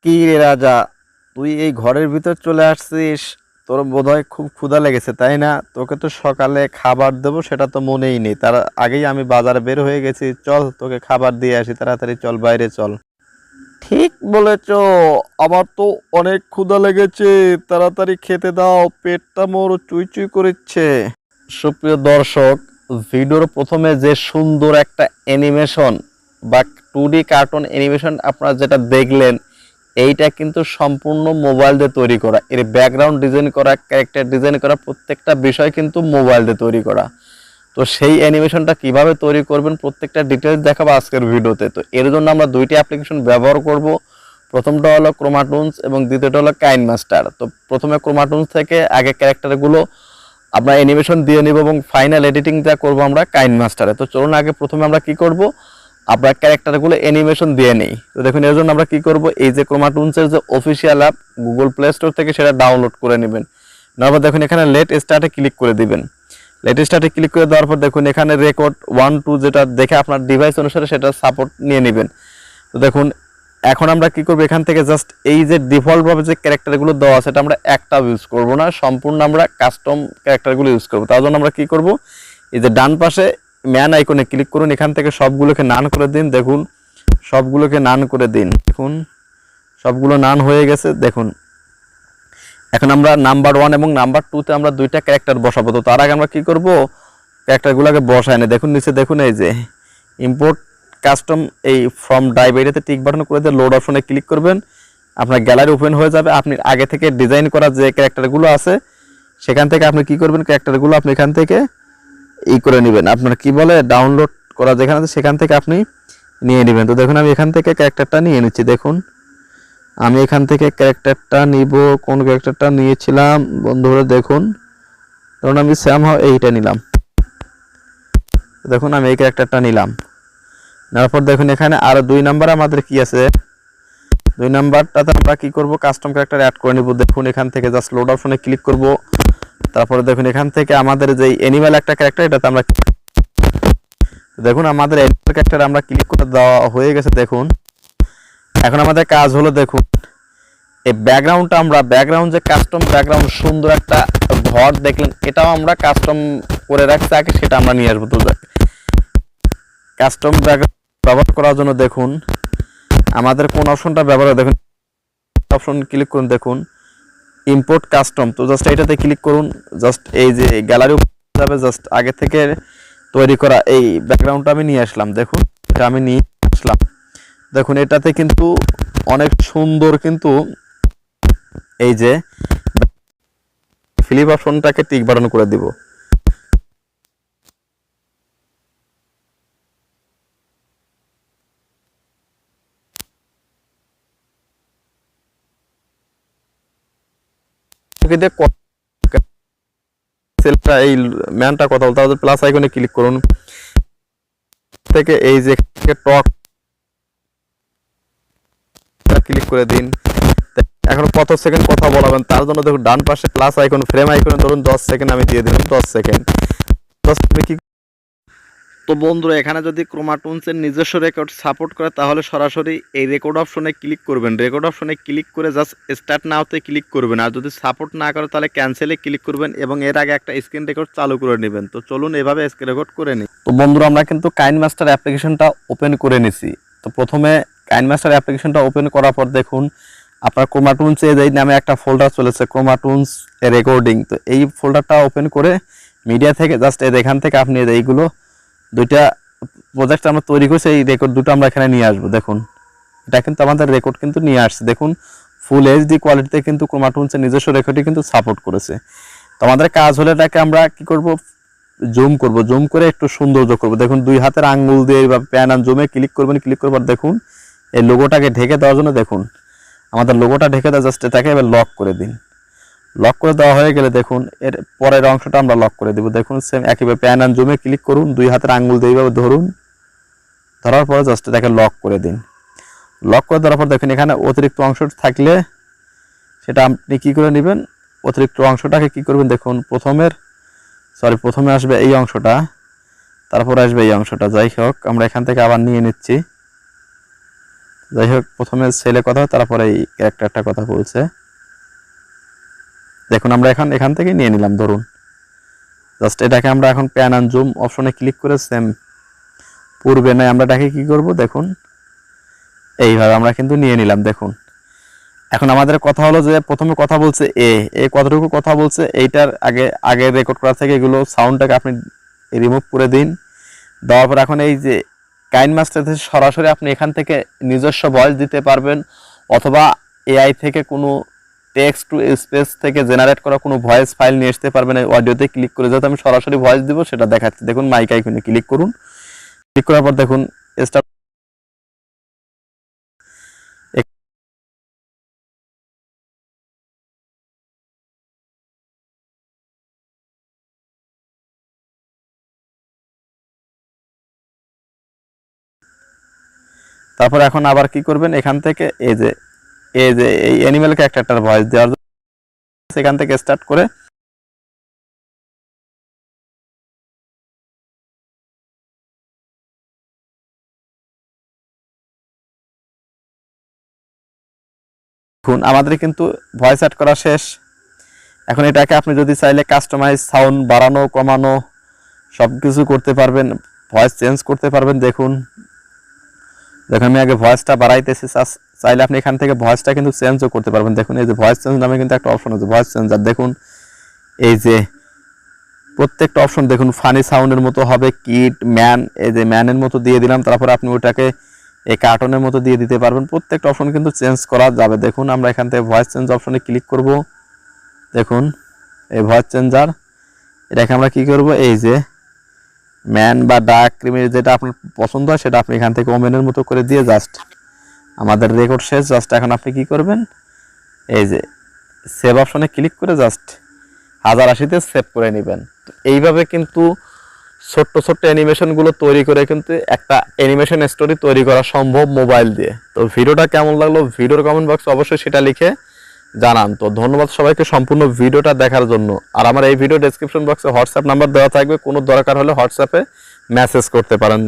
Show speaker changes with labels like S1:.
S1: কি রে রাজা, তুই এই ঘরের ভিতর চলে আসছিস? তোর বোধহয় খুব ক্ষুধা লেগেছে, তাই না? তোকে তো সকালে খাবার দেবো সেটা তো মনেই নেই, তার আগেই আমি বাজারে বের হয়ে গেছি। চল তোকে খাবার দিয়ে আসি, তাড়াতাড়ি চল, বাইরে চল। ঠিক বলেছো, আমার তো অনেক ক্ষুধা লেগেছে। তাড়াতাড়ি খেতে দাও, পেটটা মোর চুই চুই করেছে। সুপ্রিয় দর্শক, ভিডিওর প্রথমে যে সুন্দর একটা অ্যানিমেশন বা 2D কার্টুন অ্যানিমেশন আপনারা যেটা দেখলেন, এইটা কিন্তু সম্পূর্ণ মোবাইল দিয়ে তৈরি করা। এর ব্যাকগ্রাউন্ড ডিজাইন করা, ক্যারেক্টার ডিজাইন করা, প্রত্যেকটা বিষয় কিন্তু মোবাইল দিয়ে তৈরি করা। তো সেই অ্যানিমেশনটা কিভাবে তৈরি করবেন প্রত্যেকটা ডিটেলস দেখাবো আজকের ভিডিওতে। তো এর জন্য আমরা দুইটি অ্যাপ্লিকেশন ব্যবহার করব। প্রথমটা হলো ক্রোমাটুনস এবং দ্বিতীয়টা হলো কাইন মাস্টার। তো প্রথমে ক্রোমাটুনস থেকে আগে ক্যারেক্টারগুলো আমরা অ্যানিমেশন দিয়ে নিব এবং ফাইনাল এডিটিংটা করব আমরা কাইন মাস্টারে। তো চলুন আগে প্রথমে আমরা কি করব, আমরা ক্যারেক্টারগুলো অ্যানিমেশন দিয়ে নেই। তো দেখুন এর জন্য আমরা কি করব, এই যে ক্রোমাটুনসের যে official app Google play store থেকে সেটা ডাউনলোড করে নেবেন। তারপর দেখুন এখানে লেট স্টার্টে ক্লিক করে দিবেন। লেট স্টার্টে ক্লিক করে দেওয়ার পর দেখুন এখানে রেকর্ড 1 2 যেটা দেখে আপনার ডিভাইস অনুসারে সেটা সাপোর্ট নিয়ে নেবেন। তো দেখুন এখন আমরা কি করব, এখান থেকে জাস্ট এই যে ডিফল্ট ভাবে যে ক্যারেক্টারগুলো দেওয়া আছে এটা আমরা একটাও ইউজ করব না, সম্পূর্ণ আমরা কাস্টম ক্যারেক্টারগুলো ইউজ করব। তার জন্য আমরা কি করব, এই যে ডান পাশে ম্যান আইকনে ক্লিক করুন, এখান থেকে সবগুলোকে নান করে দিন। দেখুন সবগুলোকে নান করে দিন। দেখুন সবগুলো নান হয়ে গেছে। দেখুন এখন আমরা নাম্বার 1 এবং নাম্বার 2 তে আমরা দুইটা ক্যারেক্টার বসাবো। তো তার আগে আমরা কি করব, ক্যারেক্টারগুলোকে বসাই না। দেখুন নিচে দেখুন এই যে ইম্পোর্ট কাস্টম, এই ফ্রম ডাইভাইডেতে টিক বাটন করে দিয়ে লোড অপশনে ক্লিক করবেন, আপনার গ্যালারি ওপেন হয়ে যাবে। আপনি আগে থেকে ডিজাইন করা যে ক্যারেক্টারগুলো আছে সেখান থেকে আপনি কি করবেন, ক্যারেক্টারগুলো আপনি এখান থেকে করে নেবেন, আপনার কি বলে ডাউনলোড করা যেখানে আছে সেখান থেকে আপনি নিয়ে নেবেন। তো দেখুন আমি এখান থেকে ক্যারেক্টারটা নিয়ে নিচ্ছি। দেখুন আমি এখান থেকে ক্যারেক্টারটা নিব, কোন ক্যারেক্টারটা নিয়েছিলাম বন্ধুরা দেখুন, ধরুন আমি স্যাম এইটা নিলাম। দেখুন আমি এই ক্যারেক্টারটা নিলাম, নেওয়ার পর দেখুন এখানে আরো 2 নাম্বার আমাদের কি আছে, 2 নাম্বারটাতে আমরা কি করব, কাস্টম ক্যারেক্টার অ্যাড করে নিব। দেখুন এখান থেকে জাস্ট লোড অপশনে ক্লিক করব, তারপরে দেখুন এখান থেকে আমাদের যে অ্যানিমাল একটা ক্যারেক্টার এটাতে আমরা দেখুন আমাদের অ্যানিমাল ক্যারেক্টার আমরা ক্লিক করে দেওয়া হয়ে গেছে। দেখুন এখন আমাদের কাজ হলো, দেখুন এই ব্যাকগ্রাউন্ডটা আমরা ব্যাকগ্রাউন্ড যে কাস্টম ব্যাকগ্রাউন্ড সুন্দর একটা ঘর দেখলেন, এটাও আমরা কাস্টম করে রাখছি আগে, সেটা আমরা নিয়ে আসবো। তো কাস্টম ব্যাকগ্রাউন্ড ব্যবহার করার জন্য দেখুন আমাদের কোন অপশনটা ব্যবহার, দেখুন অপশন ক্লিক করুন, দেখুন ইম্পোর্ট কাস্টম। তো জাস্ট এটাতে ক্লিক করুন, জাস্ট এই যে গ্যালারি যাবে, জাস্ট আগে থেকে তৈরি করা এই ব্যাকগ্রাউন্ডটা আমি নিয়ে আসলাম। দেখুন এটা আমি নিয়ে আসলাম। দেখুন এটাতে কিন্তু অনেক সুন্দর, কিন্তু এই যে ফিলিপ অপশনটাকে টিক বাটন করে দিব। এই ম্যানটা কথা বলতে হবে, প্লাস আইকনে ক্লিক করুন, থেকে এই যে টক ক্লিক করে দিন। এখন কত সেকেন্ড কথা বলাবেন তার জন্য দেখুন ডান পাশে প্লাস আইকন, ফ্রেম আইকনে ধরুন 10 সেকেন্ড আমি দিয়ে দিলাম, 10 সেকেন্ড। তো বন্ধুরা এখানে যদি ক্রোমাটুনসের নিজস্ব রেকর্ড সাপোর্ট করে তাহলে সরাসরি এই রেকর্ড অপশনে ক্লিক করবেন। রেকর্ড অপশনে ক্লিক করে জাস্ট স্টার্ট নাওতে ক্লিক করবেন, আর যদি সাপোর্ট না করে তাহলে ক্যান্সেলে ক্লিক করবেন এবং এর আগে একটা স্ক্রিন রেকর্ড চালু করে নেবেন। তো চলুন এভাবে স্ক্রিন রেকর্ড করে নিই। তো বন্ধুরা আমরা কিন্তু কাইন মাস্টার অ্যাপ্লিকেশনটা ওপেন করে নিছি। তো প্রথমে কাইন মাস্টার অ্যাপ্লিকেশনটা ওপেন করার পর দেখুন আপনার ক্রোমাটুনসে এই নামে একটা ফোল্ডার চলেছে, ক্রোমাটুনস রেকর্ডিং। তো এই ফোল্ডারটা ওপেন করে মিডিয়া থেকে জাস্ট এখান থেকে আপনি এইগুলো দুইটা প্রজেক্ট আমরা তৈরি করেছি, এই রেকর্ড দুটো আমরা এখানে নিয়ে আসবো। দেখুন এটা কিন্তু আমাদের রেকর্ড কিন্তু নিয়ে আসছে। দেখুন ফুল এইচডি কোয়ালিটিতে কিন্তু ক্রোমাটুনসের নিজস্ব রেকর্ডই কিন্তু সাপোর্ট করেছে। তো আমাদের কাজ হলে এটাকে আমরা কি করব, জুম করব, জুম করে একটু সৌন্দর্য করব। দেখুন 2 হাতের আঙ্গুল দিয়ে বা প্যান অ্যান্ড জুমে ক্লিক করবেন, ক্লিক করবার দেখুন এই লোগোটাকে ঢেকে দেওয়ার জন্য দেখুন আমাদের লোগোটা ঢেকে দেওয়া, জাস্ট এটাকে এবার লক করে দিন। লক করে দেওয়া হয়ে গেলে দেখুন এর পরের অংশটা আমরা লক করে দেব। দেখুন সেম একইভাবে প্যান অ্যান্ড জুমে ক্লিক করুন, 2 হাতের আঙ্গুল দিয়ে এইভাবে ধরুন, ধরার পরে জাস্ট এটাকে লক করে দিন। লক করে দেওয়ার পর দেখুন এখানে অতিরিক্ত অংশ থাকলে সেটা আপনি কি করে নেবেন, অতিরিক্ত অংশটাকে কি করবেন, দেখুন প্রথমে আসবে এই অংশটা, তারপর আসবে এই অংশটা। যাই হোক আমরা এখান থেকে আবার নিয়ে নিচ্ছি। যাই হোক, প্রথমে ছেলে কথা হয়, তারপরে এই ক্যারেক্টারটা কথা বলছে। দেখুন আমরা এখান থেকে নিয়ে নিলাম, ধরুন জাস্ট এটাকে আমরা এখন প্যান অ্যান্ড জুম অপশনে ক্লিক করে সেম পূর্বে নয় আমরা এটাকে কি করব, দেখুন এইভাবে আমরা কিন্তু নিয়ে নিলাম। দেখুন এখন আমাদের কথা হলো যে প্রথমে কথা বলছে এ কতটুকু কথা বলছে, এইটার আগে রেকর্ড করা থেকে এগুলো সাউন্ডটাকে আপনি রিমুভ করে দিন। দেওয়ার পর এখন এই যে কাইন মাস্টার থেকে সরাসরি আপনি এখান থেকে নিজস্ব ভয়েস দিতে পারবেন, অথবা এআই থেকে কোনো টেক্সট টু স্পেস থেকে জেনারেট করা কোনো ভয়েস ফাইল নিয়ে আসতে পারবেন। এই অডিওতে ক্লিক করে যাতে আমি সরাসরি ভয়েস দিব সেটা দেখাচ্ছি। দেখুন মাইক আইকনে ক্লিক করুন, ক্লিক করার পর দেখুন স্টার্ট। তারপর এখন আবার কি করবেন, এখান থেকে এই অ্যানিমেল ক্যারেক্টারটার ভয়েস দেওয়ার জন্য সেখান থেকে স্টার্ট করে দেখুন আমাদের কিন্তু ভয়েস অ্যাড করা শেষ। এখন এটাকে আপনি যদি চাইলে কাস্টমাইজ সাউন্ড বাড়ানো কমানো সব কিছু করতে পারবেন, ভয়েস চেঞ্জ করতে পারবেন। দেখুন আমি আগে ভয়েসটা বাড়াইতেছি, চাইলে আপনি এখান থেকে ভয়েসটা কিন্তু চেঞ্জও করতে পারবেন। দেখুন এই যে ভয়েস চেঞ্জ নামে কিন্তু একটা অপশন আছে, ভয়েস চেঞ্জার। দেখুন এই যে প্রত্যেকটা অপশন দেখুন ফানি সাউন্ডের মতো হবে, কিড ম্যান, এই যে ম্যানের মতো দিয়ে দিলাম, তারপর আপনি ওটাকে এই কার্টুনের মতো দিয়ে দিতে পারবেন। প্রত্যেকটা অপশন কিন্তু চেঞ্জ করা যাবে। দেখুন আমরা এখান থেকে ভয়েস চেঞ্জ অপশনে ক্লিক করব। দেখুন এই ভয়েস চেঞ্জার, এটাকে আমরা কি করব, এই যে ম্যান বা ডার্ক ক্রিমের যেটা আপনার পছন্দ হয় সেটা আপনি এখান থেকে ওমেনের মতো করে দিয়ে জাস্ট আমাদের রেকর্ড শেষ। জাস্ট এখন আপনি কি করবেন, এই যে সেভ অপশনে ক্লিক করে জাস্ট 1080-তে সেভ করে নেবেন। তো এইভাবে কিন্তু ছোট্ট ছোট্ট অ্যানিমেশনগুলো তৈরি করে কিন্তু একটা অ্যানিমেশন স্টোরি তৈরি করা সম্ভব মোবাইল দিয়ে। তো ভিডিওটা কেমন লাগলো ভিডিওর কমেন্ট বক্সে অবশ্যই সেটা লিখে জানান। তো ধন্যবাদ সবাইকে সম্পূর্ণ ভিডিওটা দেখার জন্য। আর আমার এই ভিডিও ডেসক্রিপশন বক্সে হোয়াটসঅ্যাপ নাম্বার দেওয়া থাকবে, কোনো দরকার হলে হোয়াটসঅ্যাপে মেসেজ করতে পারেন।